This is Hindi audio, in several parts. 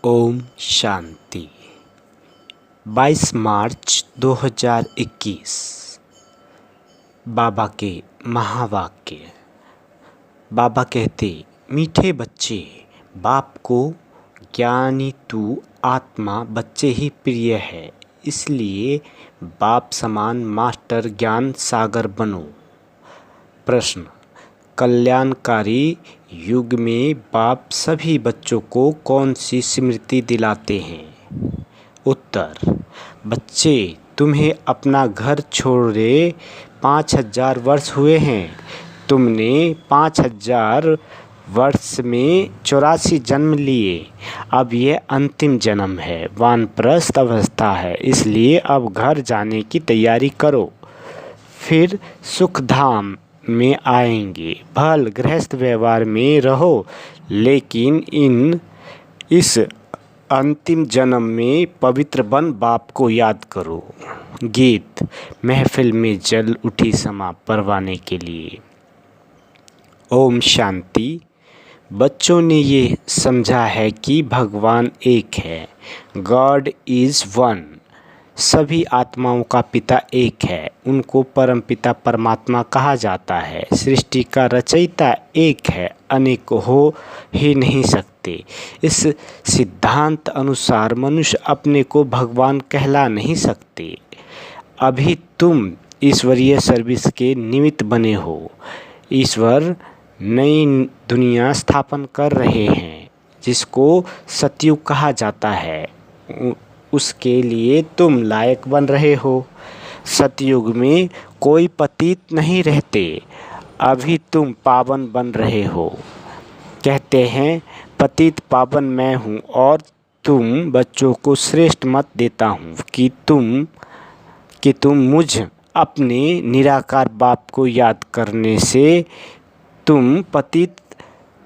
ओम शांति। 22 मार्च 2021। बाबा के महावाक्य। बाबा कहते, मीठे बच्चे, बाप को ज्ञानी तू आत्मा बच्चे ही प्रिय है, इसलिए बाप समान मास्टर ज्ञान सागर बनो। प्रश्न, कल्याणकारी युग में बाप सभी बच्चों को कौन सी स्मृति दिलाते हैं? उत्तर, बच्चे, तुम्हें अपना घर छोड़े 5000 वर्ष हुए हैं। तुमने 5000 वर्ष में 84 जन्म लिए। अब यह अंतिम जन्म है, वानप्रस्थ अवस्था है, इसलिए अब घर जाने की तैयारी करो। फिर सुखधाम में आएंगे। भल गृहस्थ व्यवहार में रहो, लेकिन इस अंतिम जन्म में पवित्र बन बाप को याद करो। गीत। महफिल में जल उठी समा परवाने के लिए। ओम शांति। बच्चों ने ये समझा है कि भगवान एक है, गॉड इज़ वन। सभी आत्माओं का पिता एक है, उनको परमपिता परमात्मा कहा जाता है। सृष्टि का रचयिता एक है, अनेक हो ही नहीं सकते। इस सिद्धांत अनुसार मनुष्य अपने को भगवान कहला नहीं सकते। अभी तुम ईश्वरीय सर्विस के निमित्त बने हो। ईश्वर नई दुनिया स्थापन कर रहे हैं, जिसको सतयुग कहा जाता है। उसके लिए तुम लायक बन रहे हो। सतयुग में कोई पतित नहीं रहते, अभी तुम पावन बन रहे हो। कहते हैं, पतित पावन मैं हूँ और तुम बच्चों को श्रेष्ठ मत देता हूँ कि तुम मुझ अपने निराकार बाप को याद करने से तुम पतित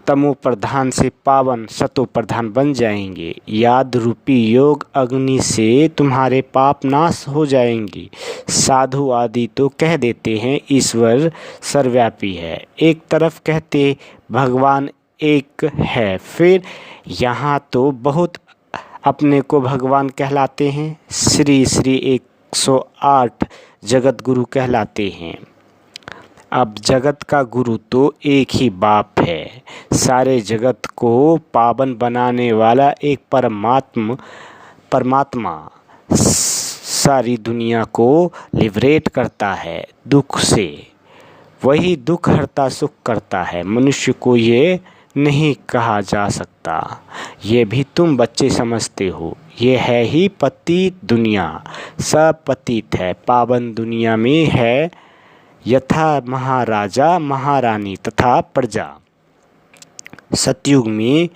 तमो प्रधान से पावन सतो प्रधान बन जाएंगे। याद रूपी योग अग्नि से तुम्हारे पाप नाश हो जाएंगे। साधु आदि तो कह देते हैं ईश्वर सर्वव्यापी है, एक तरफ कहते भगवान एक है, फिर यहाँ तो बहुत अपने को भगवान कहलाते हैं। श्री श्री 108 जगत गुरु कहलाते हैं। अब जगत का गुरु तो एक ही बाप है। सारे जगत को पावन बनाने वाला एक परमात्मा सारी दुनिया को लिबरेट करता है दुख से। वही दुख हरता सुख करता है। मनुष्य को ये नहीं कहा जा सकता। ये भी तुम बच्चे समझते हो। ये है ही पतित दुनिया। सब पतित है। पावन दुनिया में है यथा महाराजा महारानी तथा प्रजा। सतयुग में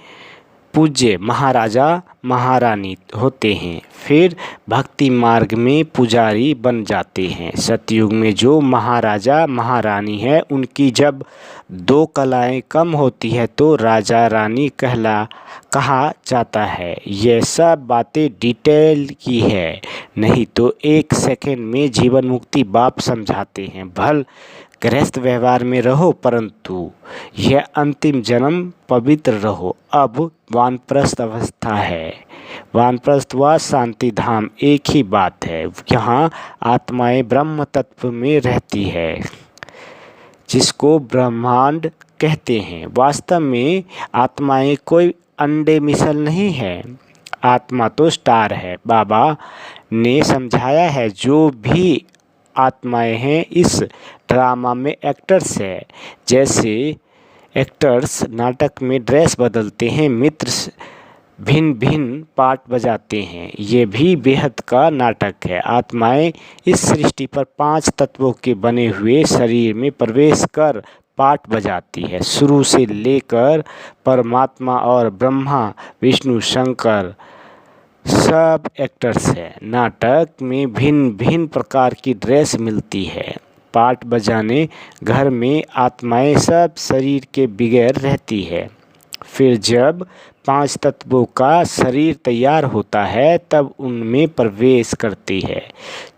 पूज्य महाराजा महारानी होते हैं, फिर भक्ति मार्ग में पुजारी बन जाते हैं। सतयुग में जो महाराजा महारानी है, उनकी जब 2 कलाएं कम होती है तो राजा रानी कहा जाता है। ये सब बातें डिटेल की है, नहीं तो 1 सेकंड में जीवन मुक्ति बाप समझाते हैं। भल गृहस्थ व्यवहार में रहो, परंतु यह अंतिम जन्म पवित्र रहो। अब वानप्रस्थ अवस्था है। वानप्रस्थ व शांति धाम एक ही बात है। यहाँ आत्माएं ब्रह्म तत्व में रहती है, जिसको ब्रह्मांड कहते हैं। वास्तव में आत्माएं कोई अंडे मिसल नहीं है। आत्मा तो स्टार है। बाबा ने समझाया है, जो भी आत्माएं हैं इस ड्रामा में एक्टर्स है। जैसे एक्टर्स नाटक में ड्रेस बदलते हैं, मित्र भिन्न भिन्न पार्ट बजाते हैं, ये भी बेहद का नाटक है। आत्माएं इस सृष्टि पर 5 तत्वों के बने हुए शरीर में प्रवेश कर पार्ट बजाती है। शुरू से लेकर परमात्मा और ब्रह्मा विष्णु शंकर सब एक्टर्स हैं। नाटक में भिन्न भिन्न प्रकार की ड्रेस मिलती है। पार्ट बजाने घर में आत्माएं सब शरीर के बगैर रहती है। फिर जब 5 तत्वों का शरीर तैयार होता है, तब उनमें प्रवेश करती है।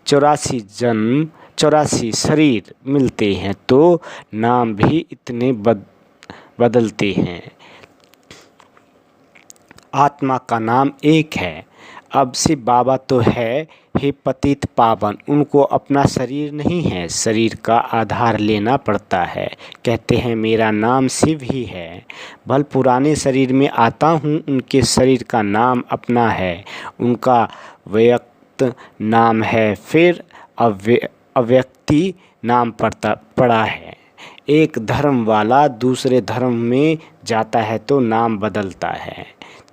84 शरीर मिलते हैं, तो नाम भी इतने बदलते हैं। आत्मा का नाम एक है। अब शिव बाबा तो है हे पतित पावन, उनको अपना शरीर नहीं है, शरीर का आधार लेना पड़ता है। कहते हैं मेरा नाम शिव ही है, भल पुराने शरीर में आता हूँ, उनके शरीर का नाम अपना है, उनका व्यक्त नाम है, फिर अव्यक्ति नाम पड़ा है। एक धर्म वाला दूसरे धर्म में जाता है तो नाम बदलता है।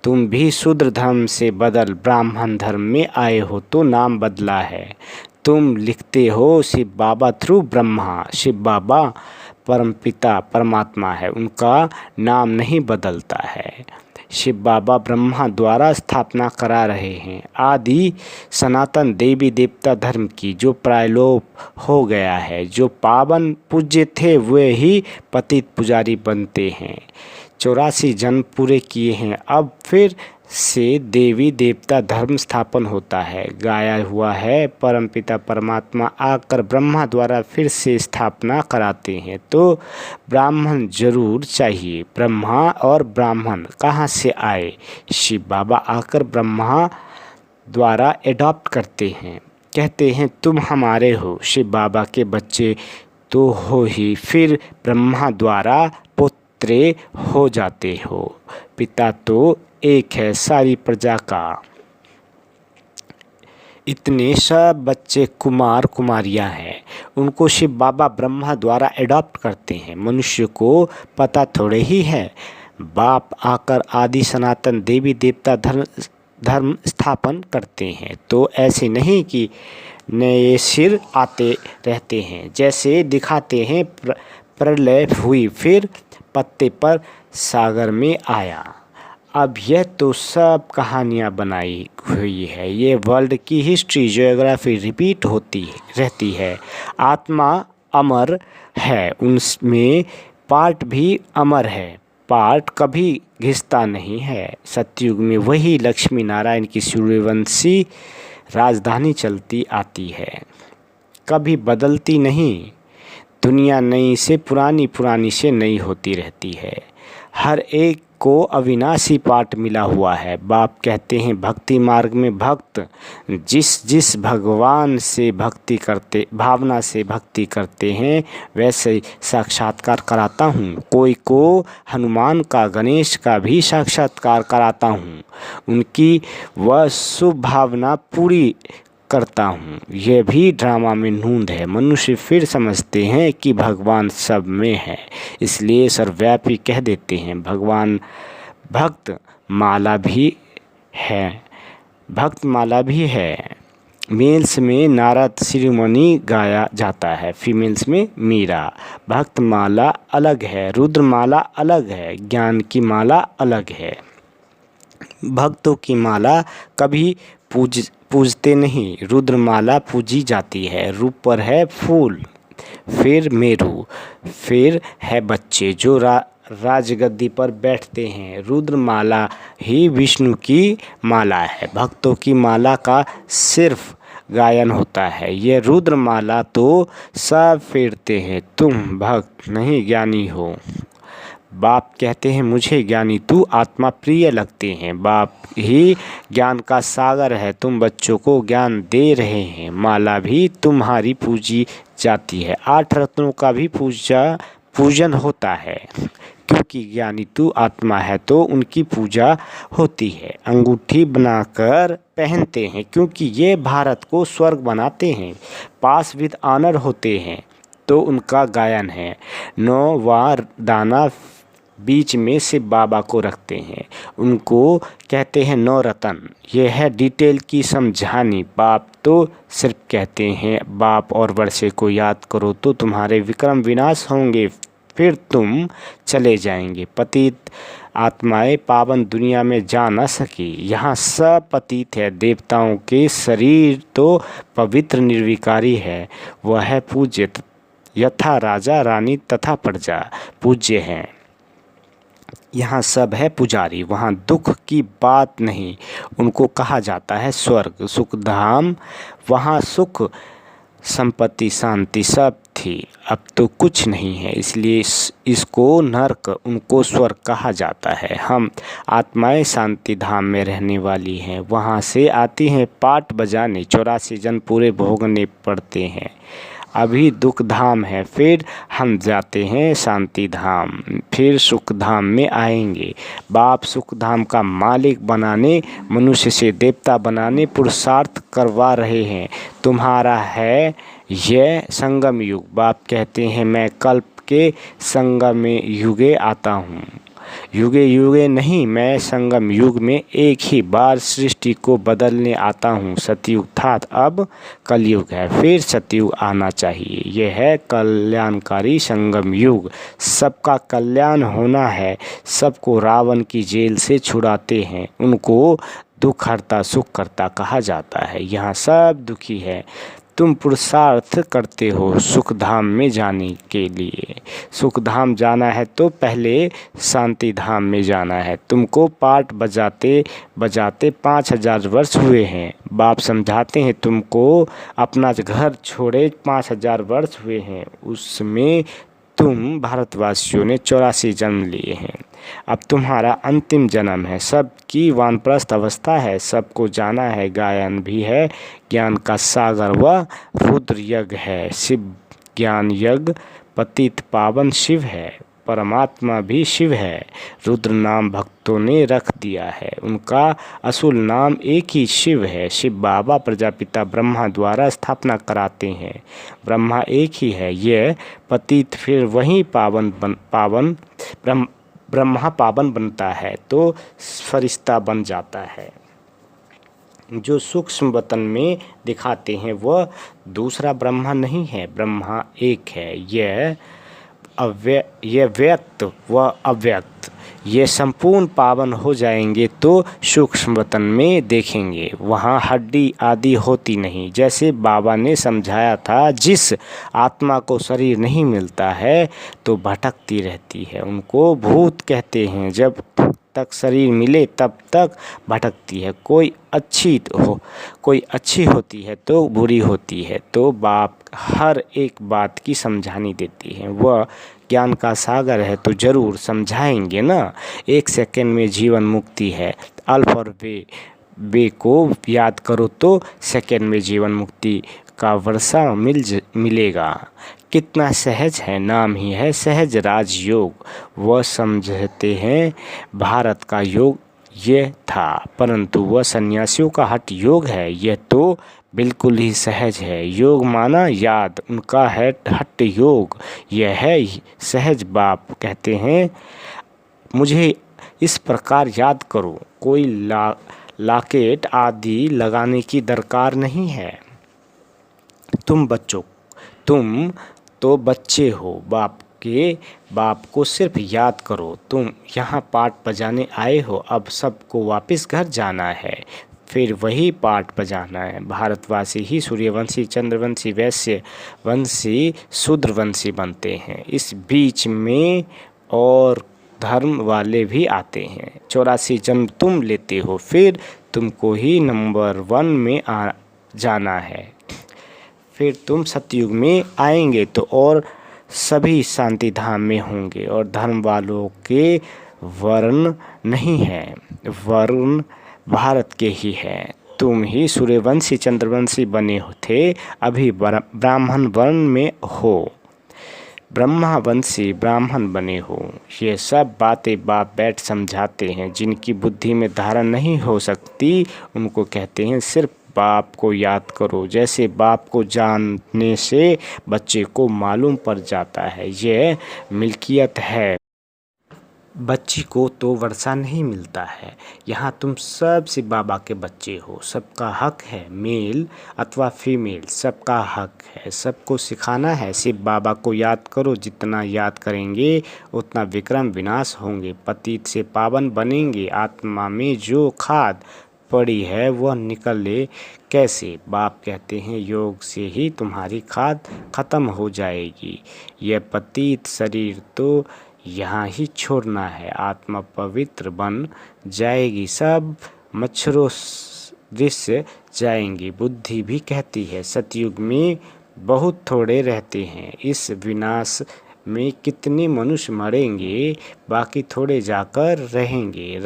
तुम भी शूद्र धर्म से बदल ब्राह्मण धर्म में आए हो तो नाम बदला है। तुम लिखते हो शिव बाबा थ्रू ब्रह्मा, शिव बाबा परमपिता परमात्मा है, उनका नाम नहीं बदलता है। शिव बाबा ब्रह्मा द्वारा स्थापना करा रहे हैं आदि सनातन देवी देवता धर्म की, जो प्रायलोप हो गया है। जो पावन पूज्य थे वे ही पतित पुजारी बनते हैं। 84 जन्म पूरे किए हैं, अब फिर से देवी देवता धर्म स्थापन होता है। गाया हुआ है परमपिता परमात्मा आकर ब्रह्मा द्वारा फिर से स्थापना कराते हैं, तो ब्राह्मण जरूर चाहिए। ब्रह्मा और ब्राह्मण कहाँ से आए? शिव बाबा आकर ब्रह्मा द्वारा एडॉप्ट करते हैं, कहते हैं तुम हमारे हो। शिव बाबा के बच्चे तो हो ही, फिर ब्रह्मा द्वारा पुत्रे हो जाते हो। पिता तो एक है सारी प्रजा का, इतने सब बच्चे कुमार कुमारियां हैं, उनको शिव बाबा ब्रह्मा द्वारा एडॉप्ट करते हैं। मनुष्य को पता थोड़े ही है। बाप आकर आदि सनातन देवी देवता धर्म स्थापन करते हैं, तो ऐसे नहीं कि नए सिर आते रहते हैं, जैसे दिखाते हैं प्रलय हुई फिर पत्ते पर सागर में आया। अब यह तो सब कहानियाँ बनाई हुई है, ये वर्ल्ड की हिस्ट्री ज्योग्राफी रिपीट होती रहती है। आत्मा अमर है, उनमें पार्ट भी अमर है, पार्ट कभी घिसता नहीं है। सतयुग में वही लक्ष्मी नारायण की सूर्यवंशी राजधानी चलती आती है, कभी बदलती नहीं। दुनिया नई से पुरानी, पुरानी से नई होती रहती है। हर एक को अविनाशी पाठ मिला हुआ है। बाप कहते हैं भक्ति मार्ग में भक्त जिस जिस भगवान से भक्ति करते, भावना से भक्ति करते हैं, वैसे साक्षात्कार कराता हूँ। कोई को हनुमान का, गणेश का भी साक्षात्कार कराता हूँ, उनकी वह शुभ भावना पूरी करता हूँ। यह भी ड्रामा में नूंद है। मनुष्य फिर समझते हैं कि भगवान सब में है, इसलिए सर्वव्यापी कह देते हैं। भगवान भक्त माला भी है, भक्त माला भी है। मेल्स में नारद शिरोमणि गाया जाता है, फीमेल्स में मीरा। भक्त माला अलग है, रुद्र माला अलग है, ज्ञान की माला अलग है। भक्तों की माला कभी पूजते नहीं, रुद्रमाला पूजी जाती है। रूप पर है फूल, फिर मेरू, फिर है बच्चे जो राजगद्दी पर बैठते हैं। रुद्रमाला ही विष्णु की माला है। भक्तों की माला का सिर्फ गायन होता है, ये रुद्रमाला तो सब फेरते हैं। तुम भक्त नहीं ज्ञानी हो। बाप कहते हैं मुझे ज्ञानी तू आत्मा प्रिय लगते हैं। बाप ही ज्ञान का सागर है, तुम बच्चों को ज्ञान दे रहे हैं। माला भी तुम्हारी पूजी जाती है। 8 रत्नों का भी पूजन होता है, क्योंकि ज्ञानी तू आत्मा है तो उनकी पूजा होती है। अंगूठी बनाकर पहनते हैं, क्योंकि ये भारत को स्वर्ग बनाते हैं। पास विद ऑनर होते हैं, तो उनका गायन है। 9 वार दाना बीच में शिव बाबा को रखते हैं, उनको कहते हैं 9 रतन। यह है डिटेल की समझानी। बाप तो सिर्फ कहते हैं बाप और वर्षे को याद करो तो तुम्हारे विक्रम विनाश होंगे, फिर तुम चले जाएंगे। पतित आत्माएं पावन दुनिया में जा न सकी, यहाँ सब पतित है। देवताओं के शरीर तो पवित्र निर्विकारी है, वह है पूज्य, यथा राजा रानी तथा प्रजा पूज्य हैं। यहाँ सब है पुजारी, वहाँ दुख की बात नहीं, उनको कहा जाता है स्वर्ग, सुखधाम। वहाँ सुख संपत्ति शांति सब थी, अब तो कुछ नहीं है, इसलिए इसको नर्क उनको स्वर्ग कहा जाता है। हम आत्माएं शांति धाम में रहने वाली हैं, वहाँ से आती हैं पाट बजाने, 84 जन्म पूरे भोगने पड़ते हैं। अभी दुख धाम है, फिर हम जाते हैं शांति धाम, फिर सुख धाम में आएंगे। बाप सुख धाम का मालिक बनाने, मनुष्य से देवता बनाने पुरुषार्थ करवा रहे हैं। तुम्हारा है यह संगम युग। बाप कहते हैं मैं कल्प के संगम युगे आता हूँ, युगे युगे नहीं, मैं संगम युग में एक ही बार सृष्टि को बदलने आता हूँ। सतयुग था, अब कलयुग है, फिर सतयुग आना चाहिए। यह है कल्याणकारी संगम युग। सबका कल्याण होना है, सबको रावण की जेल से छुड़ाते हैं, उनको दुख हरता सुख करता कहा जाता है। यहाँ सब दुखी है। तुम पुरुषार्थ करते हो सुख धाम में जाने के लिए। सुख धाम जाना है तो पहले शांति धाम में जाना है। तुमको पाट बजाते बजाते 5000 वर्ष हुए हैं। बाप समझाते हैं तुमको अपना घर छोड़े 5000 वर्ष हुए हैं, उसमें तुम भारतवासियों ने 84 जन्म लिए हैं। अब तुम्हारा अंतिम जन्म है। सबकी वानप्रस्थ अवस्था है, सबको जाना है। गायन भी है, ज्ञान का सागर व रुद्र यज्ञ है। शिव ज्ञान यज्ञ पतित पावन शिव है, परमात्मा भी शिव है। रुद्र नाम भक्तों ने रख दिया है, उनका असुल नाम एक ही शिव है। शिव बाबा प्रजापिता ब्रह्मा द्वारा स्थापना कराते हैं। ब्रह्मा एक ही है, यह पतित फिर वही ब्रह्मा पावन बनता है तो फरिश्ता बन जाता है। जो सूक्ष्म वतन में दिखाते हैं वह दूसरा ब्रह्मा नहीं है, ब्रह्मा एक है। यह व्यक्त व अव्यक्त, ये संपूर्ण पावन हो जाएंगे तो सूक्ष्म वतन में देखेंगे, वहाँ हड्डी आदि होती नहीं। जैसे बाबा ने समझाया था, जिस आत्मा को शरीर नहीं मिलता है तो भटकती रहती है, उनको भूत कहते हैं। जब तक शरीर मिले तब तक भटकती है। कोई अच्छी होती है तो बुरी होती है। तो बाप हर एक बात की समझानी देती है। वह ज्ञान का सागर है तो ज़रूर समझाएंगे ना। 1 सेकंड में जीवन मुक्ति है। अल्फ और बे को याद करो तो सेकंड में जीवन मुक्ति का वर्षा मिलेगा। कितना सहज है, नाम ही है सहज राजयोग। वह समझते हैं भारत का योग ये था, परंतु वह सन्यासियों का हठ योग है। यह तो बिल्कुल ही सहज है। योग माना याद, उनका है हठ योग, यह है सहज। बाप कहते हैं मुझे इस प्रकार याद करो, कोई लाकेट आदि लगाने की दरकार नहीं है। तुम तो बच्चे हो, बाप को सिर्फ याद करो। तुम यहाँ पाठ बजाने आए हो, अब सबको वापस घर जाना है, फिर वही पाठ बजाना है। भारतवासी ही सूर्यवंशी, चंद्रवंशी, वैश्यवंशी, शूद्रवंशी बनते हैं। इस बीच में और धर्म वाले भी आते हैं। 84 जन्म तुम लेते हो, फिर तुमको ही नंबर 1 में जाना है। फिर तुम सतयुग में आएंगे तो और सभी शांति धाम में होंगे। और धर्म वालों के वर्ण नहीं है, वर्ण भारत के ही हैं। तुम ही सूर्यवंशी चंद्रवंशी बने थे, अभी ब्राह्मण वर्ण में हो, ब्रह्मावंशी ब्राह्मण बने हो। ये सब बातें बाप बैठ समझाते हैं। जिनकी बुद्धि में धारण नहीं हो सकती उनको कहते हैं सिर्फ बाप को याद करो। जैसे बाप को जानने से बच्चे को मालूम पड़ जाता है यह मिल्कियत है। बच्ची को तो वर्षा नहीं मिलता है। यहाँ तुम सब से बाबा के बच्चे हो, सबका हक है, मेल अथवा फीमेल सबका हक है। सबको सिखाना है सिर्फ बाबा को याद करो। जितना याद करेंगे उतना विक्रम विनाश होंगे, पतित से पावन बनेंगे। आत्मा में जो खाद पड़ी है वह निकले कैसे? बाप कहते हैं योग से ही तुम्हारी खाद खत्म हो जाएगी। यह पतित शरीर तो यहाँ ही छोड़ना है, आत्मा पवित्र बन जाएगी, सब मच्छरों दृश्य जाएंगी। बुद्धि भी कहती है सतयुग में बहुत थोड़े रहते हैं। इस विनाश में कितने मनुष्य मरेंगे, बाकी थोड़े जाकर रहेंगे।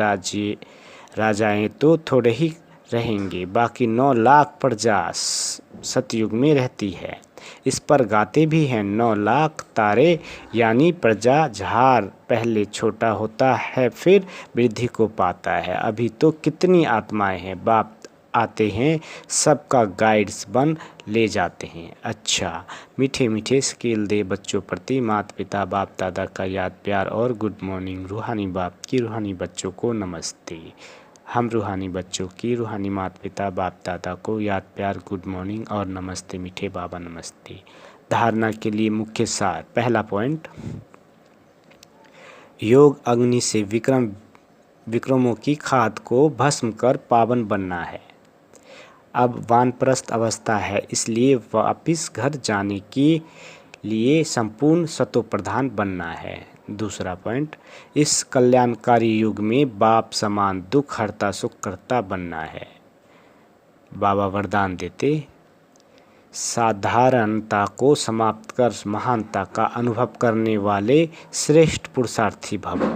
राजाएं तो थोड़े ही रहेंगे, बाकी 9 लाख प्रजा सतयुग में रहती है। इस पर गाते भी हैं 9 लाख तारे, यानी प्रजा झार पहले छोटा होता है फिर वृद्धि को पाता है। अभी तो कितनी आत्माएं हैं, बाप आते हैं सबका गाइड्स बन ले जाते हैं। अच्छा, मीठे मीठे स्किल दे बच्चों प्रति माता पिता बाप दादा का याद प्यार और गुड मॉर्निंग। रूहानी बाप की रूहानी बच्चों को नमस्ते। हम रूहानी बच्चों की रूहानी माता पिता बाप दादा को याद प्यार गुड मॉर्निंग और नमस्ते। मीठे बाबा नमस्ते। धारणा के लिए मुख्य सार। पहला पॉइंट, योग अग्नि से विक्रमों की खाद को भस्म कर पावन बनना है। अब वानप्रस्थ अवस्था है, इसलिए वापिस घर जाने के लिए संपूर्ण सतोप्रधान बनना है। दूसरा पॉइंट, इस कल्याणकारी युग में बाप समान दुख हरता सुख करता बनना है। बाबा वरदान देते, साधारणता को समाप्त कर महानता का अनुभव करने वाले श्रेष्ठ पुरुषार्थी भव।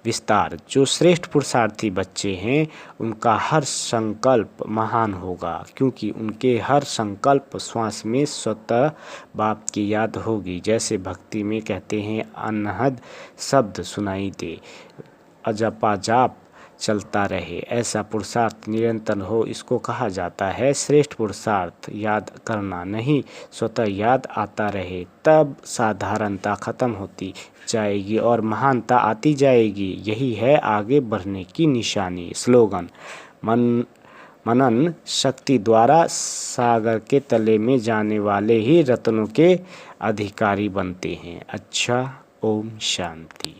विस्तार, जो श्रेष्ठ पुरुषार्थी बच्चे हैं उनका हर संकल्प महान होगा, क्योंकि उनके हर संकल्प श्वास में स्वतः बाप की याद होगी। जैसे भक्ति में कहते हैं, अनहद शब्द सुनाई दे, अजपा जाप चलता रहे, ऐसा पुरुषार्थ निरंतर हो, इसको कहा जाता है श्रेष्ठ पुरुषार्थ। याद करना नहीं, स्वतः याद आता रहे, तब साधारणता खत्म होती जाएगी और महानता आती जाएगी। यही है आगे बढ़ने की निशानी। स्लोगन, मनन शक्ति द्वारा सागर के तले में जाने वाले ही रत्नों के अधिकारी बनते हैं। अच्छा, ओम शांति।